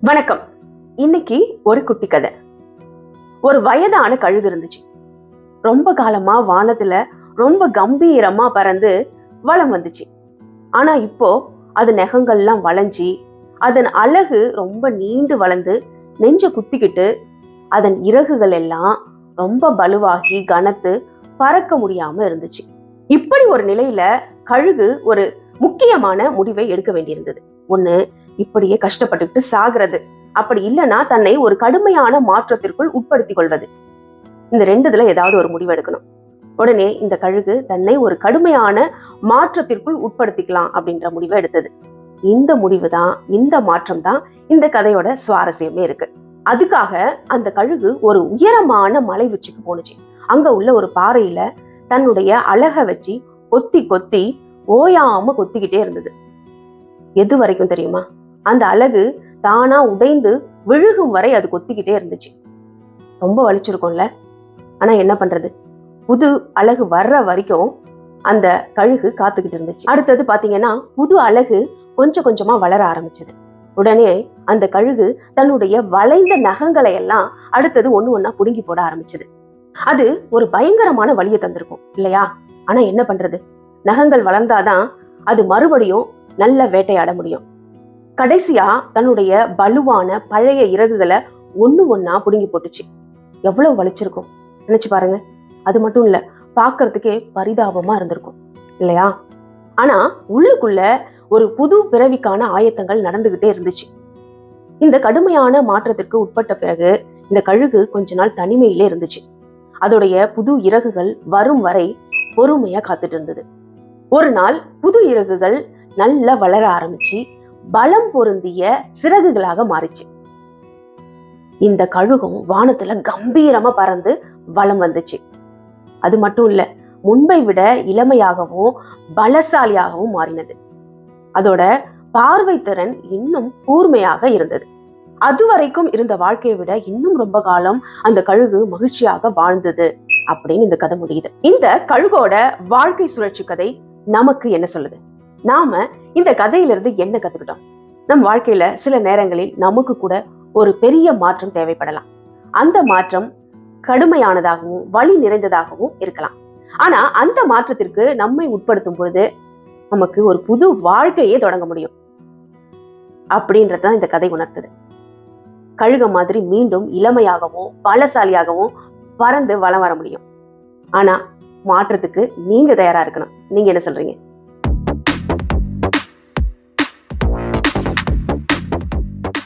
வணக்கம். இன்னைக்கு ஒரு குட்டி கதை. ஒரு வயதான கழுகு இருந்துச்சு. ரொம்ப காலமா வானத்துல ரொம்ப கம்பீரமா பறந்து வலம் வந்துச்சு. ஆனா இப்போ அது நெகங்கள்லாம் வளைஞ்சி அதன் அழகு ரொம்ப நீண்டு வளர்ந்து நெஞ்ச குத்திக்கிட்டு அதன் இறகுகள் எல்லாம் ரொம்ப பலுவாகி கனத்து பறக்க முடியாம இருந்துச்சு. இப்படி ஒரு நிலையில கழுகு ஒரு முக்கியமான முடிவை எடுக்க வேண்டியிருந்தது. ஒண்ணு, இப்படியே கஷ்டப்பட்டுக்கிட்டு சாகிறது, அப்படி இல்லைன்னா தன்னை ஒரு கடுமையான மாற்றத்திற்குள் உட்படுத்திக் கொள்வது. இந்த ரெண்டுல ஏதாவது ஒரு முடிவு எடுக்கணும். உடனே இந்த கழுகு தன்னை ஒரு கடுமையான மாற்றத்திற்குள் உட்படுத்திக்கலாம் அப்படின்ற முடிவை எடுத்தது. இந்த முடிவு தான், இந்த மாற்றம் தான் இந்த கதையோட சுவாரஸ்யமே இருக்கு. அதுக்காக அந்த கழுகு ஒரு உயரமான மலை உச்சிக்கு போனுச்சு. அங்க உள்ள ஒரு பாறையில தன்னுடைய அழக வச்சு கொத்தி கொத்தி ஓயாம கொத்திக்கிட்டே இருந்தது. எது வரைக்கும் தெரியுமா? அந்த அழகு தானா உடைந்து விழுகும் வரை அது கொத்திக்கிட்டே இருந்துச்சு. ரொம்ப வலிச்சிருக்கும்ல. ஆனா என்ன பண்றது, புது அழகு வர்ற வரைக்கும் அந்த கழுகு காத்துக்கிட்டு இருந்துச்சு. அடுத்தது பாத்தீங்கன்னா புது அழகு கொஞ்சம் கொஞ்சமா வளர ஆரம்பிச்சது. உடனே அந்த கழுகு தன்னுடைய வளைந்த நகங்களை எல்லாம் அடுத்தது ஒண்ணு ஒண்ணா புடுங்கி போட ஆரம்பிச்சது. அது ஒரு பயங்கரமான வலியை தந்திருக்கும் இல்லையா? ஆனா என்ன பண்றது, நகங்கள் வளர்ந்தாதான் அது மறுபடியும் நல்ல வேட்டையாட முடியும். கடைசியா தன்னுடைய பலுவான பழைய இறகுகளை ஒண்ணு ஒண்ணா புடுங்கி போட்டுச்சு. எவ்வளவு வலிச்சிருக்கும் நினைச்சு பாருங்க. அது மட்டும் இல்ல, பாக்குறதுக்கே பரிதாபமா இருந்திருக்கும் இல்லையா? ஆனா உள்ளுக்குள்ள ஒரு புது பிறவிக்கான ஆயத்தங்கள் நடந்துகிட்டே இருந்துச்சு. இந்த கடுமையான மாற்றத்திற்கு உட்பட்ட பிறகு இந்த கழுகு கொஞ்ச நாள் தனிமையிலே இருந்துச்சு. அதோடைய புது இறகுகள் வரும் வரை பொறுமையா காத்துட்டு இருந்தது. ஒரு நாள் புது இறகுகள் நல்லா வளர ஆரம்பிச்சு பலம் பொருந்திய சிறகுகளாக மாறிச்சு. இந்த கழுகும் வானத்துல கம்பீரமா பறந்து வலம் வந்துச்சு. அது மட்டும் இல்ல, முன்பை விட இளமையாகவும் பலசாலியாகவும் மாறினது. அதோட பார்வை திறன் இன்னும் கூர்மையாக இருந்தது. அதுவரைக்கும் இருந்த வாழ்க்கையை விட இன்னும் ரொம்ப காலம் அந்த கழுகு மகிழ்ச்சியாக வாழ்ந்தது அப்படின்னு இந்த கதை முடியுது. இந்த கழுகோட வாழ்க்கை சுழற்சி கதை நமக்கு என்ன சொல்லுது? நாம இந்த கதையிலிருந்து என்ன கத்துக்கிட்டோம்? நம் வாழ்க்கையில சில நேரங்களில் நமக்கு கூட ஒரு பெரிய மாற்றம் தேவைப்படலாம். அந்த மாற்றம் கடுமையானதாகவும் வலி நிறைந்ததாகவும் இருக்கலாம். ஆனா அந்த மாற்றத்திற்கு நம்மை உட்படுத்தும் பொழுது நமக்கு ஒரு புது வாழ்க்கையே தொடங்க முடியும் அப்படின்றதான் இந்த கதை உணர்த்துது. கழுக மாதிரி மீண்டும் இளமையாகவும் பலசாலியாகவும் பறந்து வலம் வர முடியும். ஆனா மாற்றத்துக்கு நீங்க தயாரா இருக்கணும். நீங்க என்ன சொல்றீங்க?